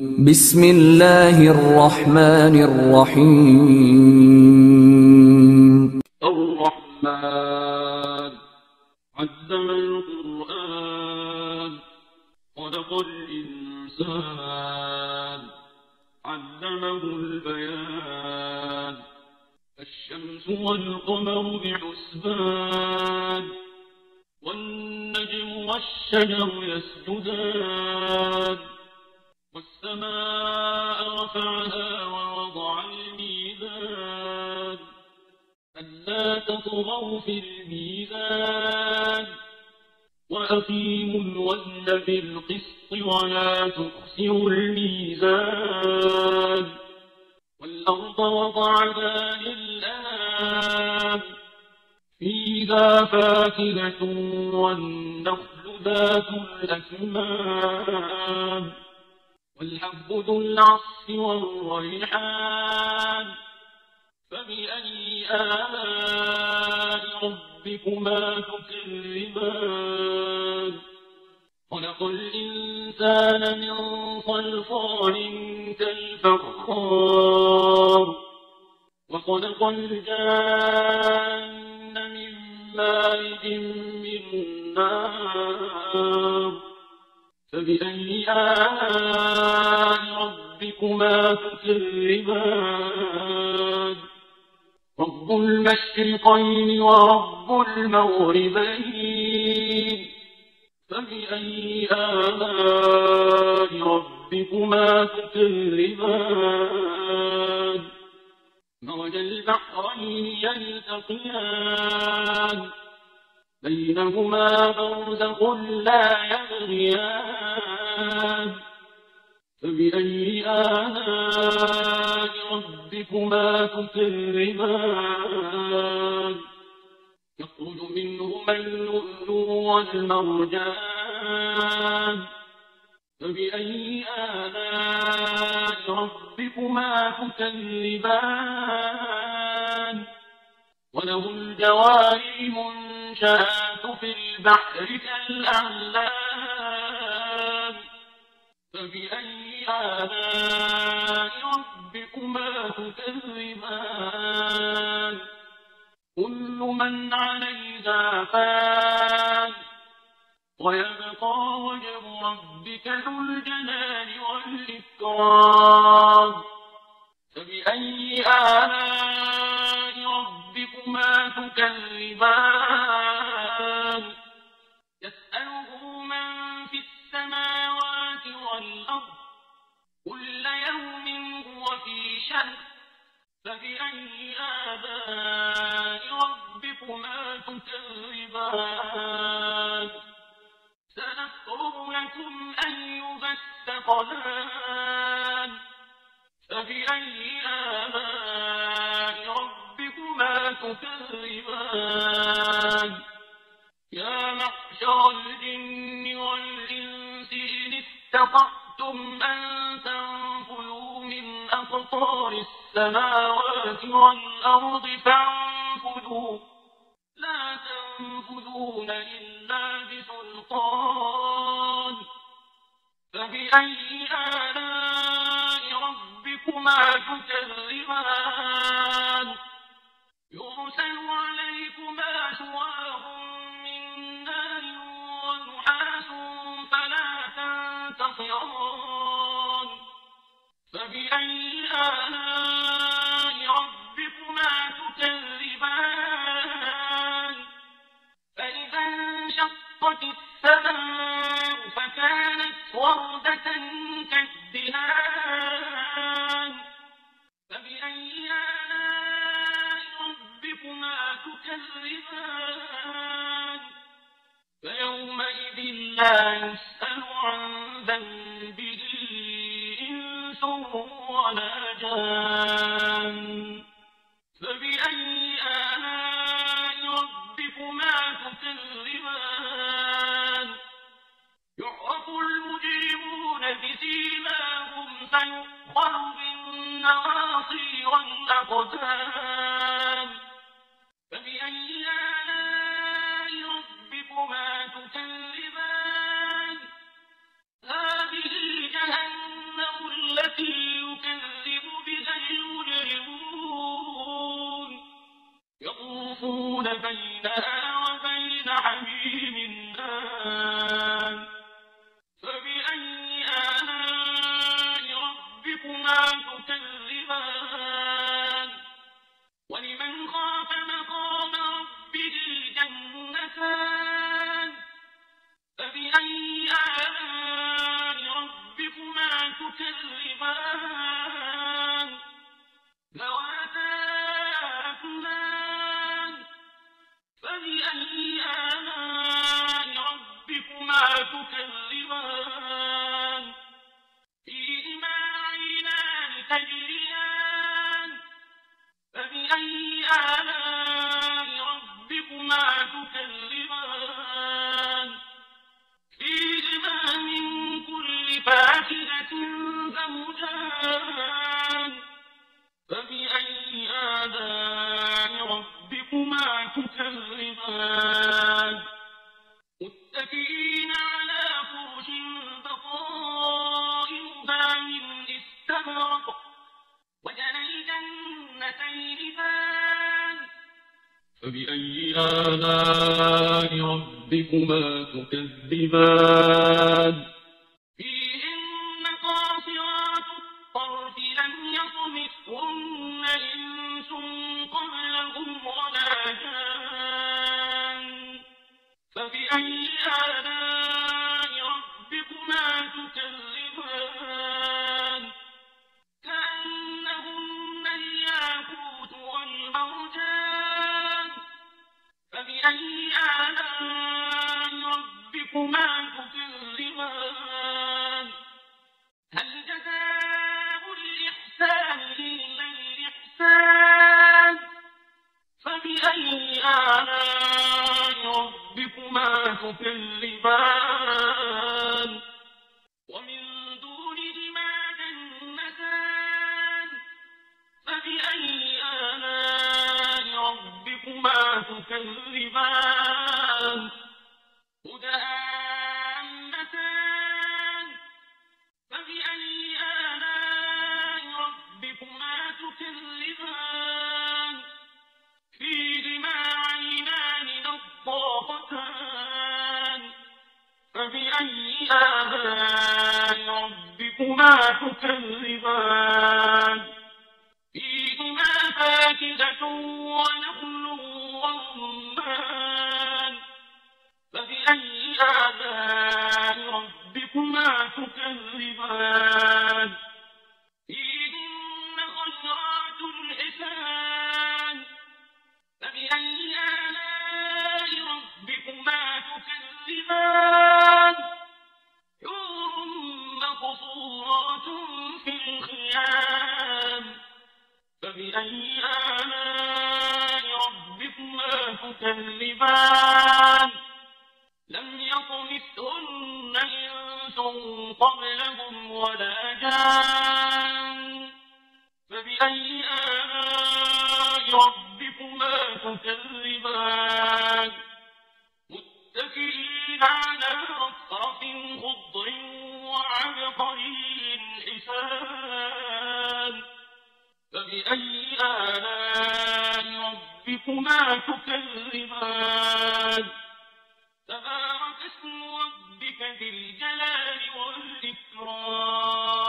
بسم الله الرحمن الرحيم. الرحمن علم القرآن خلق الإنسان علمه البيان الشمس والقمر بحسبان والنجم والشجر يسجدان والسماء رفعها ووضع الميزان ألا تطغوا في الميزان وأقيموا الوزن بالقسط ولا تخسروا الميزان والأرض وضعها للأنام فيها فاكهة والنخل ذات الأكمام والحب ذو العصف والريحان فبأي آلاء ربكما تكذبان خلق الإنسان من صلصال كالفخار وخلق الجان من مارج من نار فبأي آلاء ربكما تكذبان رب المشرقين ورب المغربين فبأي آلاء ربكما تكذبان مرج البحرين يلتقيان بينهما برزخ لا يبغيان فبأي آلاء ربكما تكذبان يخرج منهما اللؤلؤ والمرجان فبأي آلاء ربكما تكذبان وله الجوار المنشآت في البحر كالأعلام فبأي آلاء ربكما تكذبان كل من عليها فان ويبقى وجه ربك ذو الجلال والإكرام فبأي آلاء ربكما تكذبان يسأله من في السماوات والأرض كل يوم هو في شأن فبأي آلاء ربكما تكذبان سنفرغ لكم أيها الثقلان فبأي آلاء ربكما تكذبان يا معشر الجن والإنس إن استطعتم أن تنفذوا من أقطار السماوات والأرض فانفذوا لا تنفذون إلا بسلطان فبأي آلاء ربكما تكذبان يرسل عليكما شواظ من نار ونحاس فلا تنتصران فبأي آلاء ربكما تكذبان فإذا انشقت السماء فكانت وردة كالدهان فبأي آلاء ربكما تكذبان فيومئذ لا يسأل عن ذنبه إنس ولا جان فبأي آلاء ربكما تكذبان يعرف المجرمون بسيماهم فيؤخذ بالنواصي والأقدام فبأي آلاء ربكما تكذبان هذه جهنم ربكما تكذبان ولمن خاف مقام ربه جنتان فبأي آلاء ربكما تكذبان ذواتا أفنان فبأي آلاء ربكما تكذبان فيهما عينان تجريان فبأي آلاء ربكما تكذبان فيهما من كل فاكهة زوجان فبأي آلاء ربكما تكذبان متكئين على فرش بطائنها من استبرق وجنى الجنتين دان فبأي آلاء ربكما تكذبان فيهن قاصرات الطرف لم يطمثهن إنس قبلهم ولا جان فبأي آلاء ربكما تكذبان كأنهن الياقوت والمرجان فبأي آلاء ربكما تكذبان هل جزاء الإحسان إلا الإحسان فبأي آلاء ربكما تكذبان ومن دونهما جنتان فبأي آلاء ربكما تكذبان مدهامتان فبأي آلاء ربكما تكذبان فيهما عينان نضاختان فبأي آلاء ربكما تكذبان فيهما فاكهة ونخل ورمان فبأي آلاء ربكما تكذبان فيهن خيرات حسان فبأي آلاء ربكما تكذبان حور مقصورات في الخيام فبأي آلاء ربكما تكذبان لم يطمثهن إنس قبلهم ولا جان فبأي آلاء ربكما تكذبان متكئين على رفرف خضر وعبقري حسان فبأي آلاء ربكما تكذبان تبارك اسم ربك ذي الجلال والإكرام